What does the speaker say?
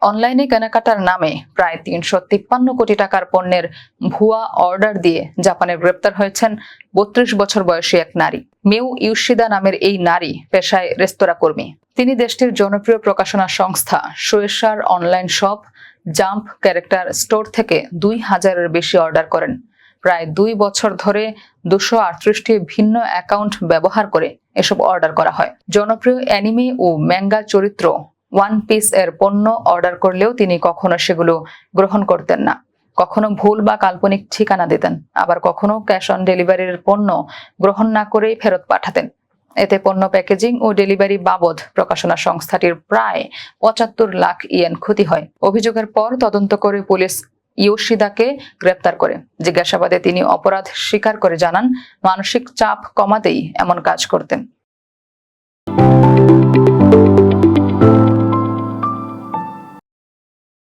অনলাইনে কেনাকাটার নামে প্রায় ৩৫৩ কোটি টাকার পণ্যের ভুয়া অর্ডার দিয়ে জাপানে গ্রেপ্তার হয়েছেন ৩২ বছর বয়সী এক নারী। মেউ ইউশিদা নামের এই নারী পেশায় রেস্তোরাঁ কর্মী। তিনি দেশটির জনপ্রিয় প্রকাশনা সংস্থা শোয়েশার online shop Jump Character Store থেকে ২,০০০-এর বেশি অর্ডার করেন। প্রায় ২ বছর ধরে ২৩৮টি ভিন্ন অ্যাকাউন্ট ব্যবহার করে এসব অর্ডার করা হয়। জনপ্রিয় অ্যানিমে ও ম্যাঙ্গা চরিত্র ওয়ান পিস এর পণ্য অর্ডার করলেও তিনি কখনো সেগুলো গ্রহণ করতেন না। কখনো ভুল বা কাল্পনিক ঠিকানা দিতেন, আবার কখনো ক্যাশ অন ডেলিভারির পণ্য গ্রহণ না করেই ফেরত পাঠাতেন। এতে পণ্য প্যাকেজিং ও ডেলিভারি বাবদ প্রকাশনা সংস্থাটির প্রায় ৭৫ লাখ ইয়েন ক্ষতি হয়। অভিযোগের পর তদন্ত করে পুলিশ ইয়োশিদাকে গ্রেপ্তার করে। জিজ্ঞাসাবাদে তিনি অপরাধ স্বীকার করে জানান, মানসিক চাপ কমাতেই এমন কাজ করতেন।